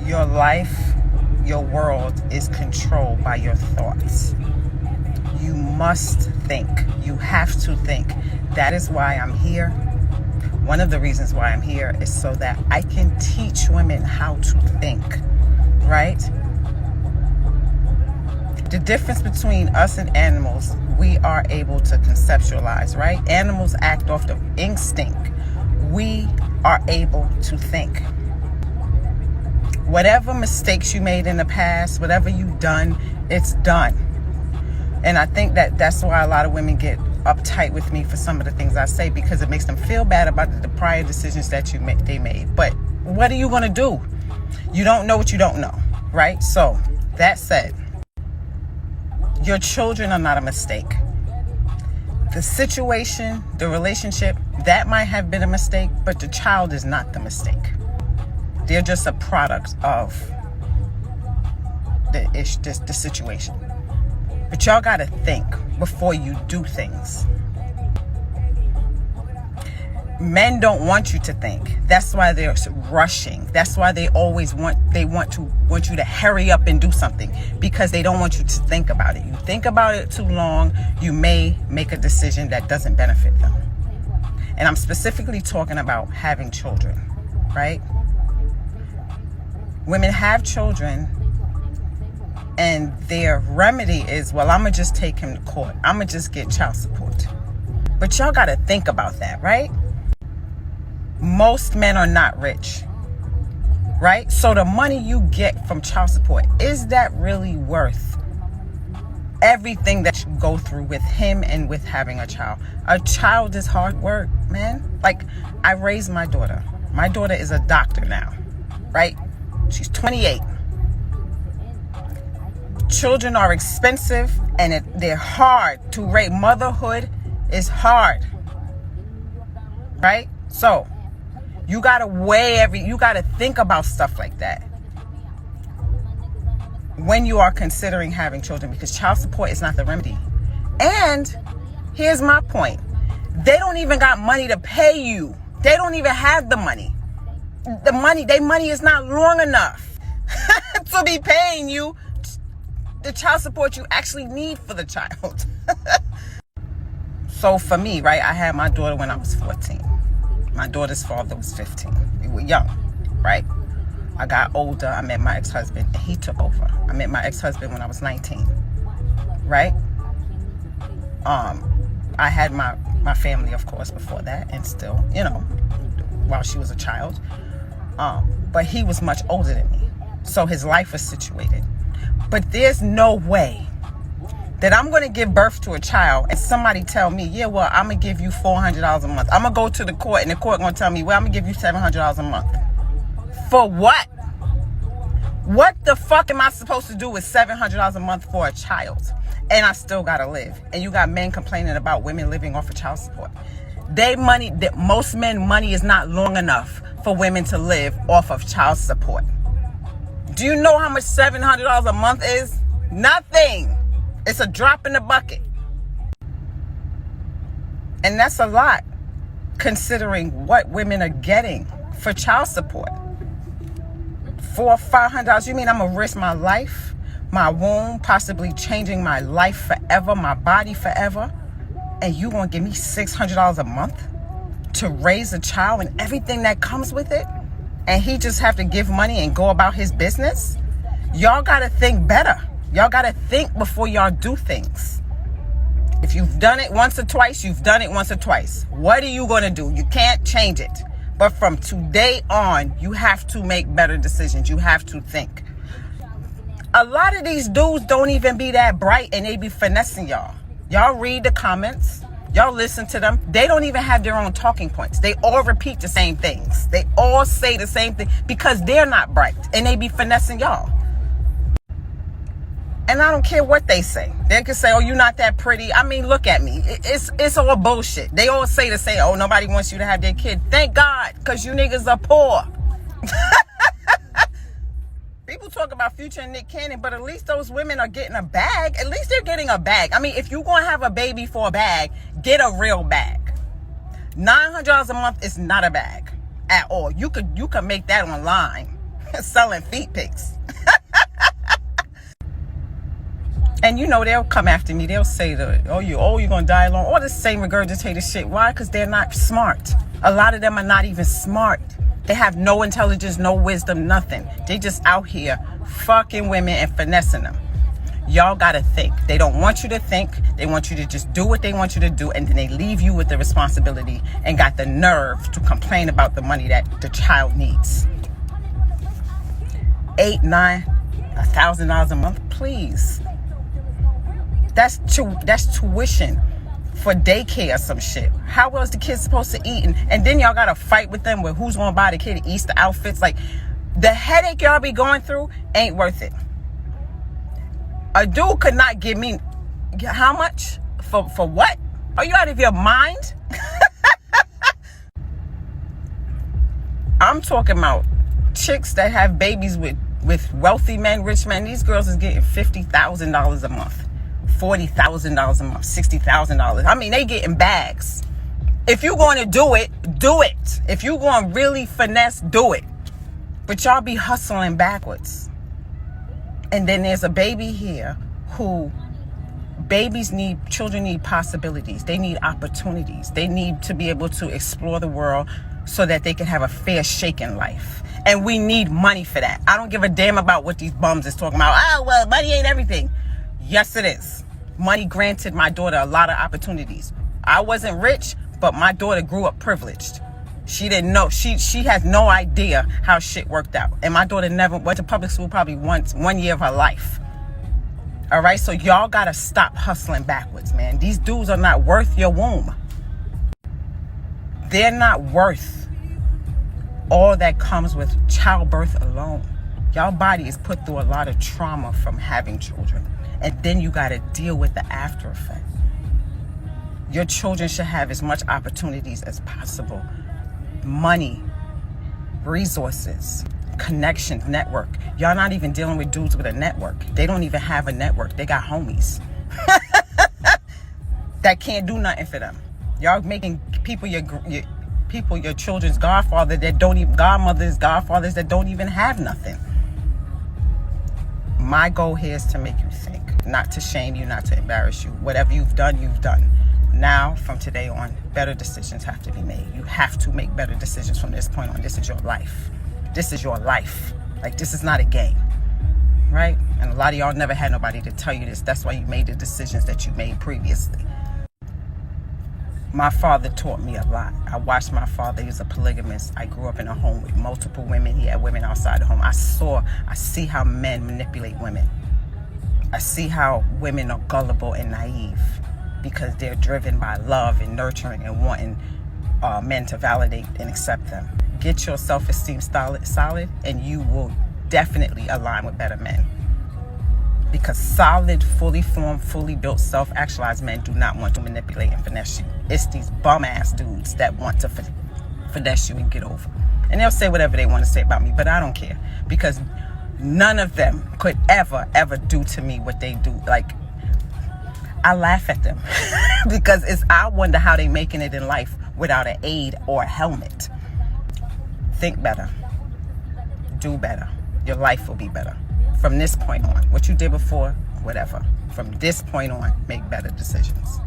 Your life, your world is controlled by your thoughts. You must think. You have to think. That is why I'm here. One of the reasons why I'm here is so that I can teach women how to think, right? The difference between us and animals, we are able to conceptualize, right? Animals act off of instinct. We are able to think. Whatever mistakes you made in the past, whatever you've done, it's done. And I think that's why a lot of women get uptight with me for some of the things I say, because it makes them feel bad about the prior decisions that they made. But what are you going to do? You don't know what you don't know, right? So that said, your children are not a mistake. The situation, the relationship, that might have been a mistake, but the child is not the mistake. They're just a product of the situation. But y'all got to think before you do things. Men don't want you to think. That's why they're rushing. That's why they always want you to hurry up and do something, because they don't want you to think about it. You think about it too long, you may make a decision that doesn't benefit them. And I'm specifically talking about having children, right? Women have children, and their remedy is, well, I'm going to just take him to court. I'm going to just get child support. But y'all got to think about that, right? Most men are not rich, right? So the money you get from child support, is that really worth everything that you go through with him and with having a child? A child is hard work, man. Like, I raised my daughter. My daughter is a doctor now, right? She's 28. Children are expensive, and they're hard to raise. Motherhood is hard, right? So you gotta you gotta think about stuff like that when you are considering having children, because child support is not the remedy. And here's my point: they don't even got money to pay you. They don't even have the money. Their money is not long enough to be paying you the child support you actually need for the child. So for me, right, I had my daughter when I was 14. My daughter's father was 15. We were young, right? I got older. I met my ex-husband, and he took over. I met my ex-husband when I was 19, right? I had my family, of course, before that, and still, while she was a child. But he was much older than me, so his life was situated. But there's no way that I'm going to give birth to a child and somebody tell me, yeah, well, I'm going to give you $400 a month. I'm going to go to the court, and the court going to tell me, well, I'm going to give you $700 a month. For what? What the fuck am I supposed to do with $700 a month for a child? And I still got to live. And you got men complaining about women living off of child support. Most men money is not long enough for women to live off of child support. Do you know how much $700 a month is? Nothing. It's a drop in the bucket. And that's a lot, considering what women are getting for child support. $400 or $500. You mean I'm gonna risk my life, my womb, possibly changing my life forever, my body forever, and you gonna give me $600 a month to raise a child and everything that comes with it? And he just have to give money and go about his business? Y'all gotta think better. Y'all gotta think before y'all do things. If you've done it once or twice, you've done it once or twice. What are you gonna do? You can't change it. But from today on, you have to make better decisions. You have to think. A lot of these dudes don't even be that bright, and they be finessing y'all. Y'all read the comments. Y'all listen to them. They don't even have their own talking points. They all repeat the same things. They all say the same thing because they're not bright, and they be finessing y'all. And I don't care what they say. They can say, oh, you're not that pretty. I mean, look at me. It's all bullshit. They all say the same, oh, nobody wants you to have their kid. Thank God, because you niggas are poor. People talk about Future and Nick Cannon, but at least those women are getting a bag. At least they're getting a bag. I mean, if you're going to have a baby for a bag, get a real bag. $900 a month is not a bag at all. You could make that online. selling feet pics. And you know they'll come after me. They'll say that, you're gonna die alone. All the same regurgitated shit. Why? Because they're not smart. A lot of them are not even smart. They have no intelligence, no wisdom, nothing. They just out here fucking women and finessing them. Y'all gotta think. They don't want you to think. They want you to just do what they want you to do, and then they leave you with the responsibility and got the nerve to complain about the money that the child needs. $8, $9, $1,000 a month, please. That's tuition for daycare or some shit. How else the kids supposed to eat? And then y'all gotta fight with them with who's gonna buy the kid Easter outfits. Like, the headache y'all be going through ain't worth it. A dude could not give me how much? For what? Are you out of your mind? I'm talking about chicks that have babies with wealthy men, rich men. These girls is getting $50,000 a month, $40,000 a month, $60,000. I mean, they getting bags. If you going to do it, do it. If you going to really finesse, do it. But y'all be hustling backwards. And then there's a baby here who children need possibilities. They need opportunities. They need to be able to explore the world so that they can have a fair shake in life. And we need money for that. I don't give a damn about what these bums is talking about. Oh, well, money ain't everything. Yes, it is. Money granted my daughter a lot of opportunities. I wasn't rich, but my daughter grew up privileged. She didn't know. She has no idea how shit worked out. And my daughter never went to public school probably once, 1 year of her life. All right? So y'all got to stop hustling backwards, man. These dudes are not worth your womb. They're not worth all that comes with childbirth alone. Y'all body is put through a lot of trauma from having children. And then you got to deal with the after effect. Your children should have as much opportunities as possible. Money, resources, connections, network. Y'all not even dealing with dudes with a network. They don't even have a network. They got homies that can't do nothing for them. Y'all making people your children's godfather that don't even, godmothers, godfathers that don't even have nothing. My goal here is to make you think, not to shame you, not to embarrass you. Whatever you've done, you've done. Now, from today on, better decisions have to be made. You have to make better decisions from this point on. This is your life. This is your life. Like, this is not a game, right? And a lot of y'all never had nobody to tell you this. That's why you made the decisions that you made previously. My father taught me a lot. I watched my father. He was a polygamist. I grew up in a home with multiple women. He had women outside the home. I see how men manipulate women. I see how women are gullible and naive because they're driven by love and nurturing and wanting men to validate and accept them. Get your self-esteem solid, and you will definitely align with better men. Because solid, fully formed, fully built, self-actualized men do not want to manipulate and finesse you. It's these bum-ass dudes that want to finesse you and get over. And they'll say whatever they want to say about me, but I don't care. Because none of them could ever do to me what they do. Like, I laugh at them because I wonder how they making it in life without an aid or a helmet. Think better. Do better. Your life will be better. From this point on, what you did before, whatever. From this point on, make better decisions.